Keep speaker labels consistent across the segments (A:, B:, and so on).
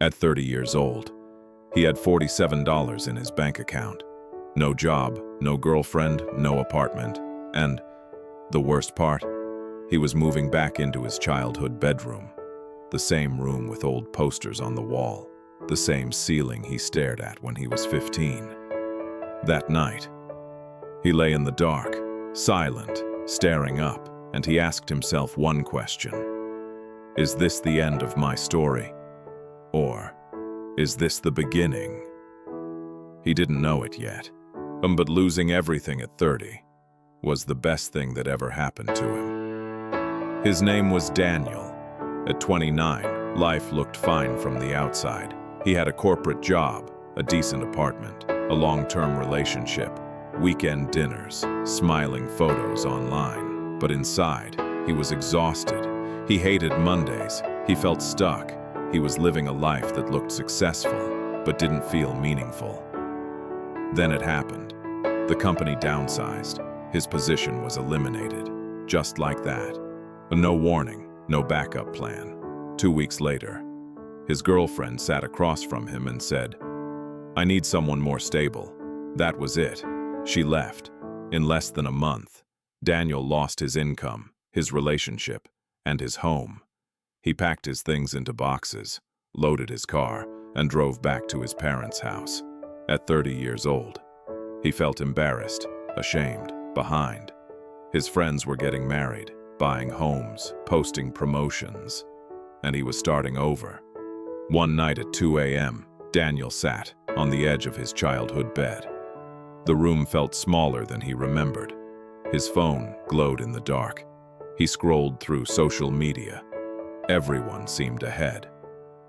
A: At 30 years old, he had $47 in his bank account. No job, no girlfriend, no apartment, and the worst part, he was moving back into his childhood bedroom. The same room with old posters on the wall, the same ceiling he stared at when he was 15. That night, he lay in the dark, silent, staring up, and he asked himself one question. Is this the end of my story? Or is this the beginning? He didn't know it yet, but losing everything at 30 was the best thing that ever happened to him. His name was Daniel. At 29, life looked fine from the outside. He had a corporate job, a decent apartment, a long-term relationship, weekend dinners, smiling photos online. But inside, he was exhausted. He hated Mondays. He felt stuck. He was living a life that looked successful, but didn't feel meaningful. Then it happened. The company downsized. His position was eliminated. Just like that. No warning, no backup plan. 2 weeks later, his girlfriend sat across from him and said, "I need someone more stable." That was it. She left. In less than a month, Daniel lost his income, his relationship, and his home. He packed his things into boxes, loaded his car, and drove back to his parents' house. At 30 years old, he felt embarrassed, ashamed, behind. His friends were getting married, buying homes, posting promotions, and he was starting over. One night at 2 a.m., Daniel sat on the edge of his childhood bed. The room felt smaller than he remembered. His phone glowed in the dark. He scrolled through social media. Everyone seemed ahead.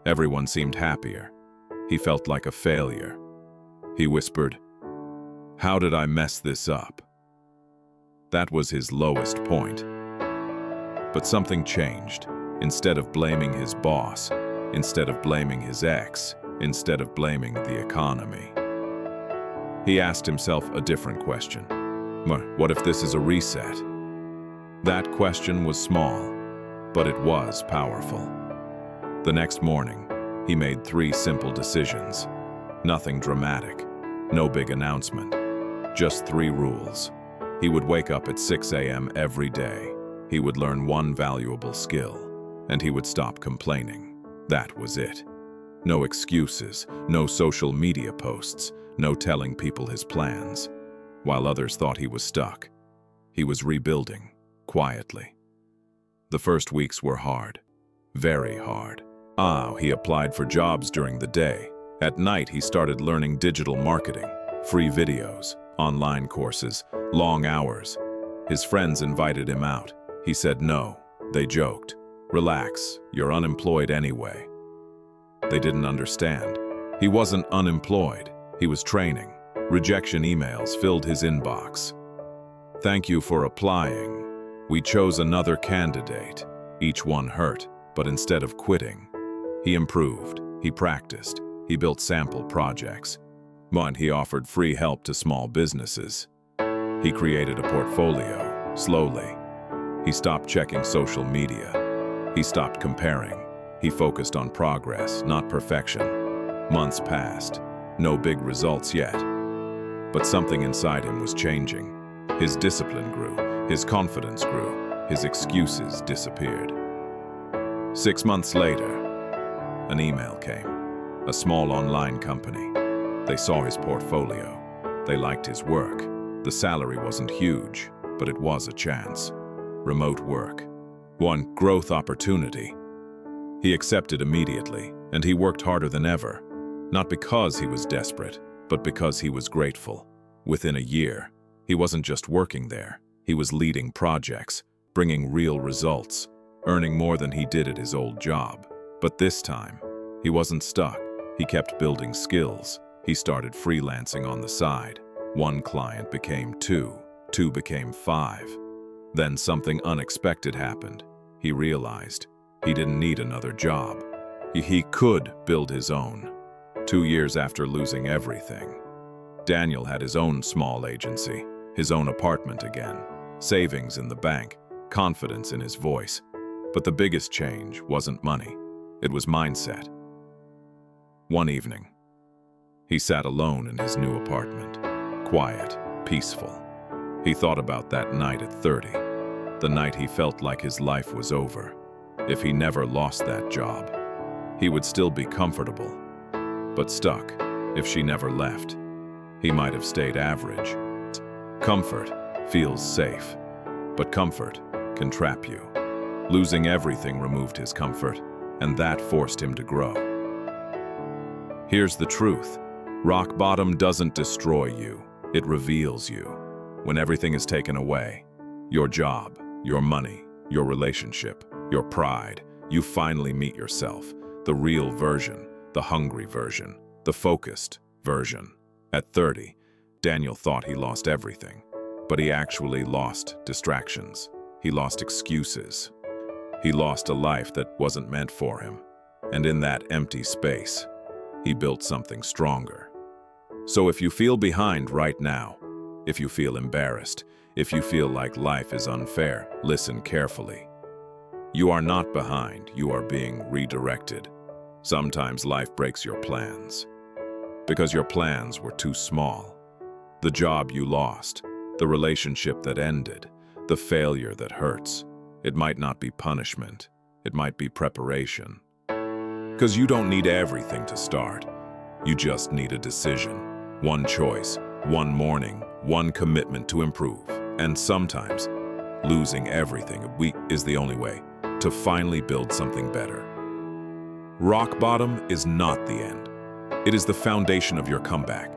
A: Everyone seemed happier. He felt like a failure. He whispered, "How did I mess this up?" That was his lowest point. But something changed. Instead of blaming his boss, instead of blaming his ex, instead of blaming the economy, he asked himself a different question. What if this is a reset? That question was small, but it was powerful. The next morning, he made 3 simple decisions. Nothing dramatic, no big announcement, just 3 rules. He would wake up at 6 a.m. every day. He would learn one valuable skill, and he would stop complaining. That was it. No excuses, no social media posts, no telling people his plans. While others thought he was stuck, he was rebuilding, quietly. The first weeks were hard, very hard. He applied for jobs during the day. At night, he started learning digital marketing, free videos, online courses, long hours. His friends invited him out. He said no. They joked, "Relax, you're unemployed anyway." They didn't understand. He wasn't unemployed. He was training. Rejection emails filled his inbox. "Thank you for applying. We chose another candidate." Each one hurt, but instead of quitting, he improved, he practiced, he built sample projects. And he offered free help to small businesses. He created a portfolio, slowly. He stopped checking social media. He stopped comparing. He focused on progress, not perfection. Months passed, no big results yet. But something inside him was changing. His discipline grew, his confidence grew, his excuses disappeared. 6 months later, an email came. A small online company. They saw his portfolio. They liked his work. The salary wasn't huge, but it was a chance. Remote work. One growth opportunity. He accepted immediately, and he worked harder than ever. Not because he was desperate, but because he was grateful. Within a year, he wasn't just working there. He was leading projects, bringing real results, earning more than he did at his old job. But this time, he wasn't stuck. He kept building skills. He started freelancing on the side. 1 client became 2, 2 became 5. Then something unexpected happened. He realized he didn't need another job. He could build his own. 2 years after losing everything, Daniel had his own small agency, his own apartment again, savings in the bank, confidence in his voice. But the biggest change wasn't money. It was mindset. One evening, he sat alone in his new apartment, quiet, peaceful. He thought about that night at 30, the night he felt like his life was over. If he never lost that job, he would still be comfortable, but stuck. If she never left, he might have stayed average. Comfort feels safe, but comfort can trap you. Losing everything removed his comfort, and that forced him to grow. Here's the truth. Rock bottom doesn't destroy you, it reveals you. When everything is taken away, your job, your money, your relationship, your pride, you finally meet yourself, the real version, the hungry version, the focused version. At 30, Daniel thought he lost everything, but he actually lost distractions. He lost excuses. He lost a life that wasn't meant for him. And in that empty space, he built something stronger. So if you feel behind right now, if you feel embarrassed, if you feel like life is unfair, listen carefully. You are not behind, you are being redirected. Sometimes life breaks your plans, because your plans were too small. The job you lost, the relationship that ended, the failure that hurts. It might not be punishment, it might be preparation. Because you don't need everything to start. You just need a decision, one choice, one morning, one commitment to improve. And sometimes, losing everything a week is the only way to finally build something better. Rock bottom is not the end. It is the foundation of your comeback.